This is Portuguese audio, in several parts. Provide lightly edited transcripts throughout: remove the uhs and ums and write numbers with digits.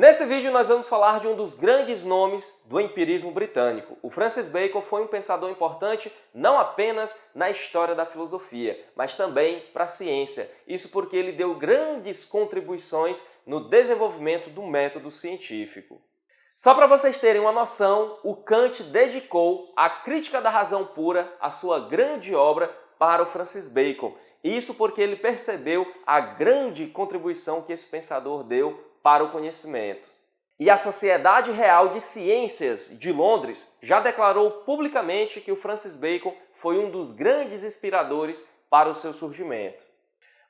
Nesse vídeo nós vamos falar de um dos grandes nomes do empirismo britânico. O Francis Bacon foi um pensador importante não apenas na história da filosofia, mas também para a ciência. Isso porque ele deu grandes contribuições no desenvolvimento do método científico. Só para vocês terem uma noção, o Kant dedicou a Crítica da Razão Pura, a sua grande obra, para o Francis Bacon. Isso porque ele percebeu a grande contribuição que esse pensador deu para o conhecimento. E a Sociedade Real de Ciências de Londres já declarou publicamente que o Francis Bacon foi um dos grandes inspiradores para o seu surgimento.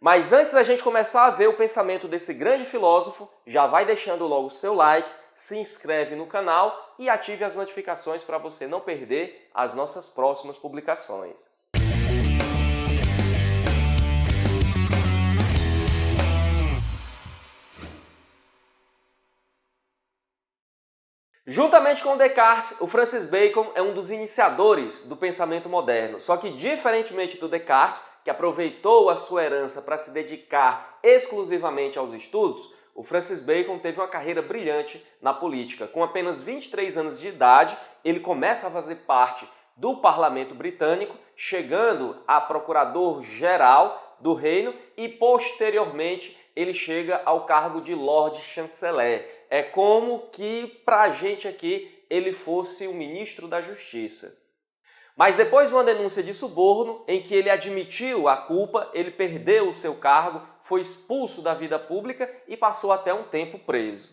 Mas antes da gente começar a ver o pensamento desse grande filósofo, já vai deixando logo o seu like, se inscreve no canal e ative as notificações para você não perder as nossas próximas publicações. Juntamente com Descartes, o Francis Bacon é um dos iniciadores do pensamento moderno. Só que, diferentemente do Descartes, que aproveitou a sua herança para se dedicar exclusivamente aos estudos, o Francis Bacon teve uma carreira brilhante na política. Com apenas 23 anos de idade, ele começa a fazer parte do parlamento britânico, chegando a procurador-geral do reino e, posteriormente, ele chega ao cargo de Lord Chanceler. É como que, para a gente aqui, ele fosse o ministro da Justiça. Mas depois de uma denúncia de suborno, em que ele admitiu a culpa, ele perdeu o seu cargo, foi expulso da vida pública e passou até um tempo preso.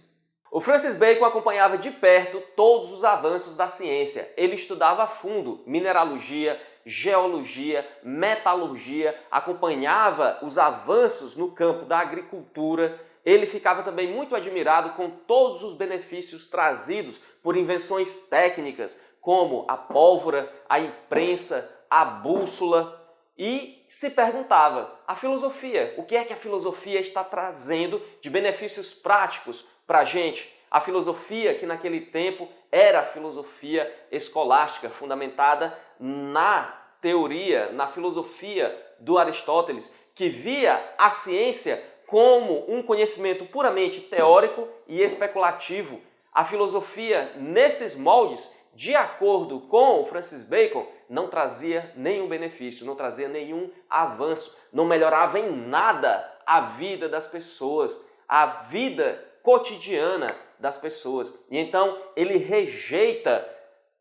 O Francis Bacon acompanhava de perto todos os avanços da ciência. Ele estudava a fundo mineralogia, geologia, metalurgia, acompanhava os avanços no campo da agricultura. Ele ficava também muito admirado com todos os benefícios trazidos por invenções técnicas, como a pólvora, a imprensa, a bússola, e se perguntava, a filosofia, o que é que a filosofia está trazendo de benefícios práticos para a gente? A filosofia que naquele tempo era a filosofia escolástica, fundamentada na teoria, na filosofia do Aristóteles, que via a ciência como um conhecimento puramente teórico e especulativo. A filosofia, nesses moldes, de acordo com o Francis Bacon, não trazia nenhum benefício, não trazia nenhum avanço, não melhorava em nada a vida das pessoas, a vida cotidiana das pessoas. E então ele rejeita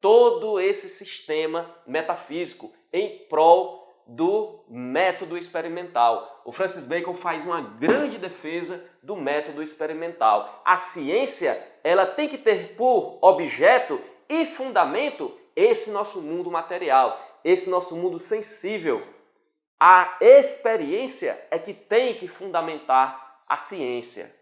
todo esse sistema metafísico em prol do método experimental. O Francis Bacon faz uma grande defesa do método experimental. A ciência, ela tem que ter por objeto e fundamento esse nosso mundo material, esse nosso mundo sensível. A experiência é que tem que fundamentar a ciência.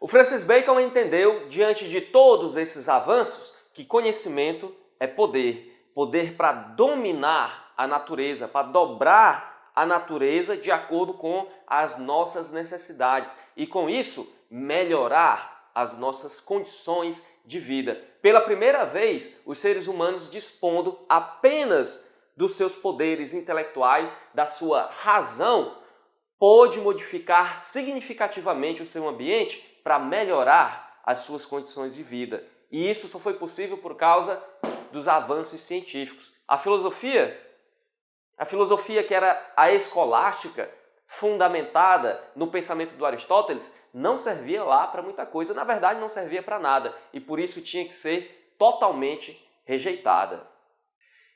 O Francis Bacon entendeu, diante de todos esses avanços, que conhecimento é poder. Poder para dominar a natureza, para dobrar a natureza de acordo com as nossas necessidades e, com isso, melhorar as nossas condições de vida. Pela primeira vez, os seres humanos dispondo apenas dos seus poderes intelectuais, da sua razão, pôde modificar significativamente o seu ambiente para melhorar as suas condições de vida. E isso só foi possível por causa dos avanços científicos. A filosofia que era a escolástica, fundamentada no pensamento do Aristóteles, não servia lá para muita coisa. Na verdade, não servia para nada. E por isso tinha que ser totalmente rejeitada.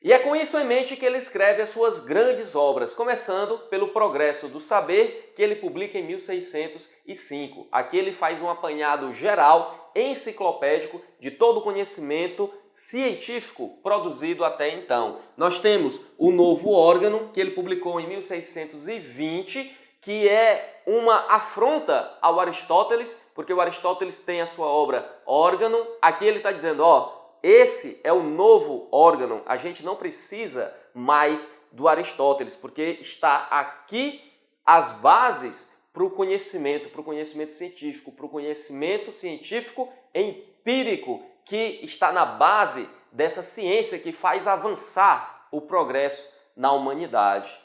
E é com isso em mente que ele escreve as suas grandes obras, começando pelo Progresso do Saber, que ele publica em 1605. Aqui ele faz um apanhado geral, enciclopédico, de todo o conhecimento científico produzido até então. Nós temos o Novo Órgano, que ele publicou em 1620, que é uma afronta ao Aristóteles, porque o Aristóteles tem a sua obra Órgano. Aqui ele está dizendo, esse é o novo órgão, a gente não precisa mais do Aristóteles, porque está aqui as bases para o conhecimento científico, para o conhecimento científico empírico, que está na base dessa ciência que faz avançar o progresso na humanidade.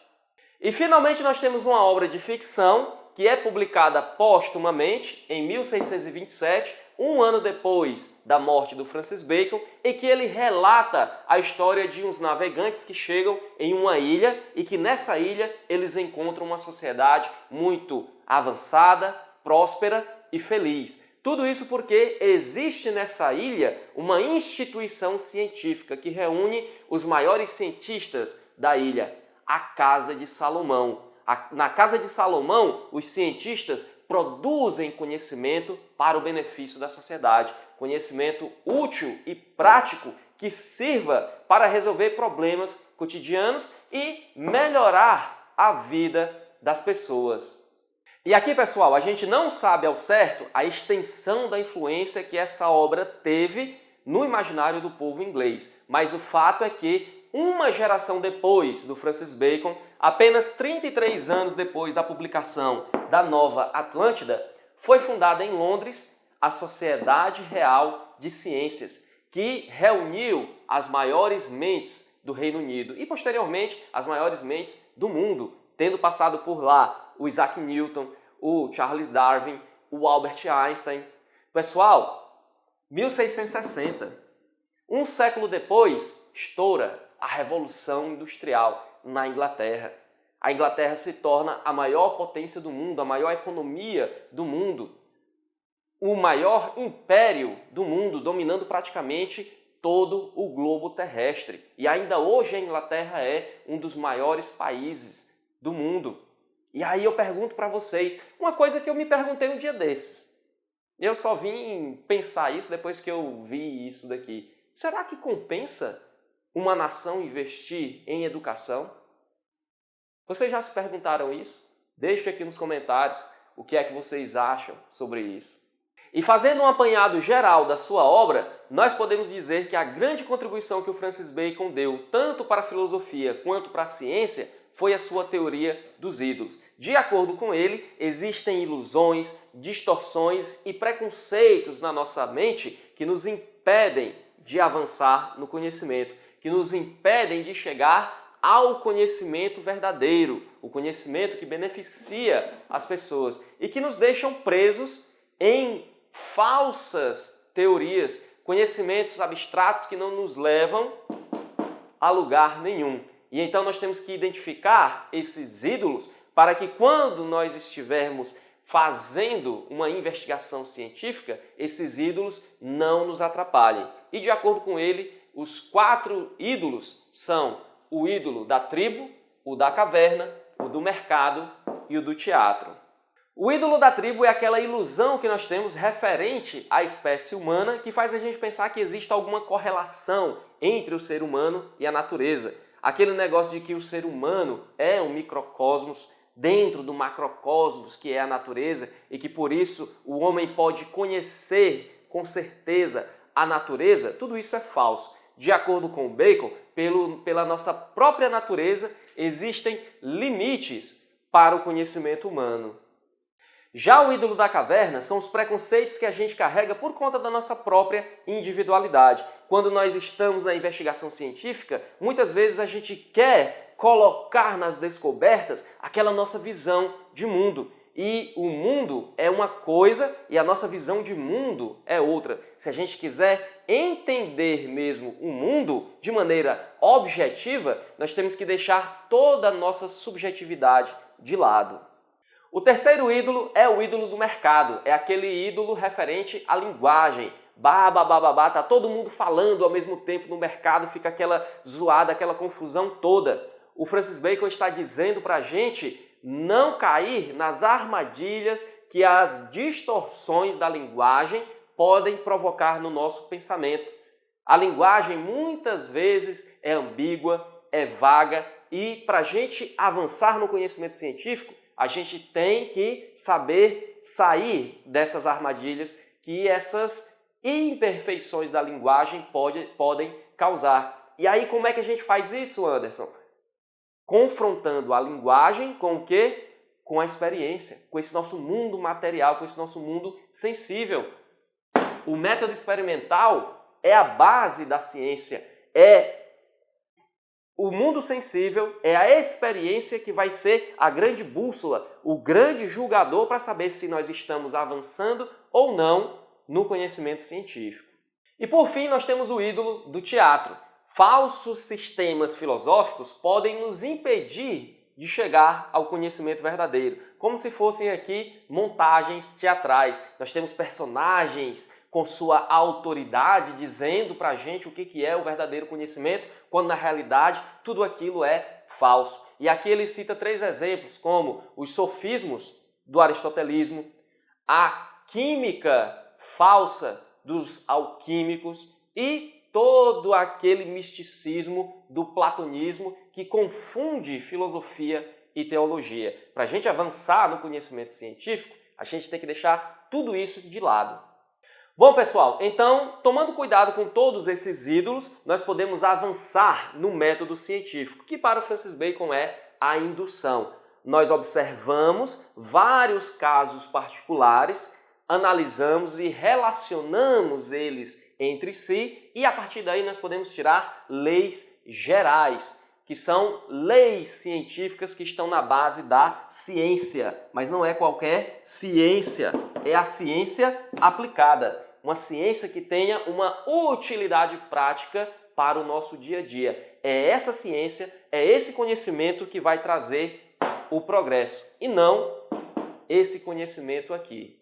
E finalmente nós temos uma obra de ficção que é publicada póstumamente em 1627, um ano depois da morte do Francis Bacon, e que ele relata a história de uns navegantes que chegam em uma ilha e que nessa ilha eles encontram uma sociedade muito avançada, próspera e feliz. Tudo isso porque existe nessa ilha uma instituição científica que reúne os maiores cientistas da ilha, a Casa de Salomão. Na Casa de Salomão, os cientistas produzem conhecimento para o benefício da sociedade, conhecimento útil e prático que sirva para resolver problemas cotidianos e melhorar a vida das pessoas. E aqui, pessoal, a gente não sabe ao certo a extensão da influência que essa obra teve no imaginário do povo inglês, mas o fato é que uma geração depois do Francis Bacon, apenas 33 anos depois da publicação da Nova Atlântida, foi fundada em Londres a Sociedade Real de Ciências, que reuniu as maiores mentes do Reino Unido e, posteriormente, as maiores mentes do mundo, tendo passado por lá o Isaac Newton, o Charles Darwin, o Albert Einstein. Pessoal, 1660, um século depois, estoura a Revolução Industrial na Inglaterra. A Inglaterra se torna a maior potência do mundo, a maior economia do mundo, o maior império do mundo, dominando praticamente todo o globo terrestre. E ainda hoje a Inglaterra é um dos maiores países do mundo. E aí eu pergunto para vocês, uma coisa que eu me perguntei um dia desses. Eu só vim pensar isso depois que eu vi isso daqui. Será que compensa uma nação investir em educação? Vocês já se perguntaram isso? Deixe aqui nos comentários o que é que vocês acham sobre isso. E fazendo um apanhado geral da sua obra, nós podemos dizer que a grande contribuição que o Francis Bacon deu, tanto para a filosofia quanto para a ciência, foi a sua teoria dos ídolos. De acordo com ele, existem ilusões, distorções e preconceitos na nossa mente que nos impedem de avançar no conhecimento, que nos impedem de chegar ao conhecimento verdadeiro, o conhecimento que beneficia as pessoas e que nos deixam presos em falsas teorias, conhecimentos abstratos que não nos levam a lugar nenhum. E então nós temos que identificar esses ídolos para que quando nós estivermos fazendo uma investigação científica, esses ídolos não nos atrapalhem. E de acordo com ele, os 4 ídolos são o ídolo da tribo, o da caverna, o do mercado e o do teatro. O ídolo da tribo é aquela ilusão que nós temos referente à espécie humana que faz a gente pensar que existe alguma correlação entre o ser humano e a natureza. Aquele negócio de que o ser humano é um microcosmos dentro do macrocosmos que é a natureza e que por isso o homem pode conhecer com certeza a natureza, tudo isso é falso. De acordo com Bacon, pela nossa própria natureza, existem limites para o conhecimento humano. Já o ídolo da caverna são os preconceitos que a gente carrega por conta da nossa própria individualidade. Quando nós estamos na investigação científica, muitas vezes a gente quer colocar nas descobertas aquela nossa visão de mundo. E o mundo é uma coisa e a nossa visão de mundo é outra. Se a gente quiser entender mesmo o mundo de maneira objetiva, nós temos que deixar toda a nossa subjetividade de lado. O terceiro ídolo é o ídolo do mercado, é aquele ídolo referente à linguagem. Tá todo mundo falando ao mesmo tempo no mercado, fica aquela zoada, aquela confusão toda. O Francis Bacon está dizendo para a gente não cair nas armadilhas que as distorções da linguagem podem provocar no nosso pensamento. A linguagem muitas vezes é ambígua, é vaga e para a gente avançar no conhecimento científico, a gente tem que saber sair dessas armadilhas que essas imperfeições da linguagem podem causar. E aí como é que a gente faz isso, Anderson? Confrontando a linguagem com o quê? Com a experiência, com esse nosso mundo material, com esse nosso mundo sensível. O método experimental é a base da ciência, o mundo sensível é a experiência que vai ser a grande bússola, o grande julgador para saber se nós estamos avançando ou não no conhecimento científico. E por fim, nós temos o ídolo do teatro. Falsos sistemas filosóficos podem nos impedir de chegar ao conhecimento verdadeiro, como se fossem aqui montagens teatrais. Nós temos personagens com sua autoridade dizendo para a gente o que é o verdadeiro conhecimento, quando na realidade tudo aquilo é falso. E aqui ele cita 3 exemplos, como os sofismos do aristotelismo, a química falsa dos alquímicos e todo aquele misticismo do platonismo que confunde filosofia e teologia. Para a gente avançar no conhecimento científico, a gente tem que deixar tudo isso de lado. Bom, pessoal, então, tomando cuidado com todos esses ídolos, nós podemos avançar no método científico, que para o Francis Bacon é a indução. Nós observamos vários casos particulares, analisamos e relacionamos eles entre si e a partir daí nós podemos tirar leis gerais, que são leis científicas que estão na base da ciência, mas não é qualquer ciência, é a ciência aplicada, uma ciência que tenha uma utilidade prática para o nosso dia a dia. É essa ciência, é esse conhecimento que vai trazer o progresso e não esse conhecimento aqui.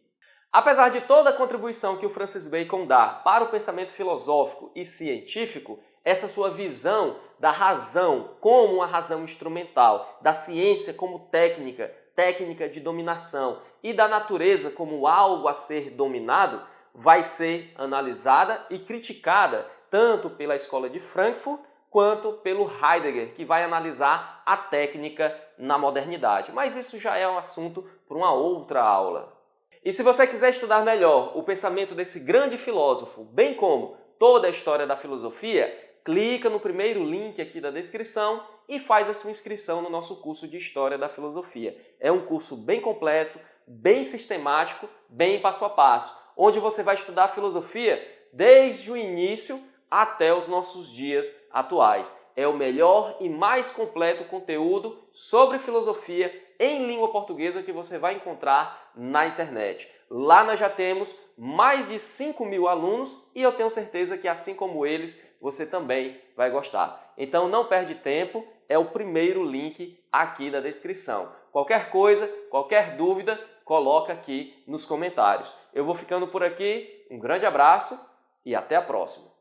Apesar de toda a contribuição que o Francis Bacon dá para o pensamento filosófico e científico, essa sua visão da razão como uma razão instrumental, da ciência como técnica de dominação e da natureza como algo a ser dominado, vai ser analisada e criticada tanto pela Escola de Frankfurt quanto pelo Heidegger, que vai analisar a técnica na modernidade. Mas isso já é um assunto para uma outra aula. E se você quiser estudar melhor o pensamento desse grande filósofo, bem como toda a história da filosofia, clica no primeiro link aqui da descrição e faz a sua inscrição no nosso curso de História da Filosofia. É um curso bem completo, bem sistemático, bem passo a passo, onde você vai estudar a filosofia desde o início até os nossos dias atuais. É o melhor e mais completo conteúdo sobre filosofia em língua portuguesa que você vai encontrar na internet. Lá nós já temos mais de 5.000 alunos e eu tenho certeza que, assim como eles, você também vai gostar. Então não perde tempo, é o primeiro link aqui da descrição. Qualquer coisa, qualquer dúvida, coloca aqui nos comentários. Eu vou ficando por aqui, um grande abraço e até a próxima.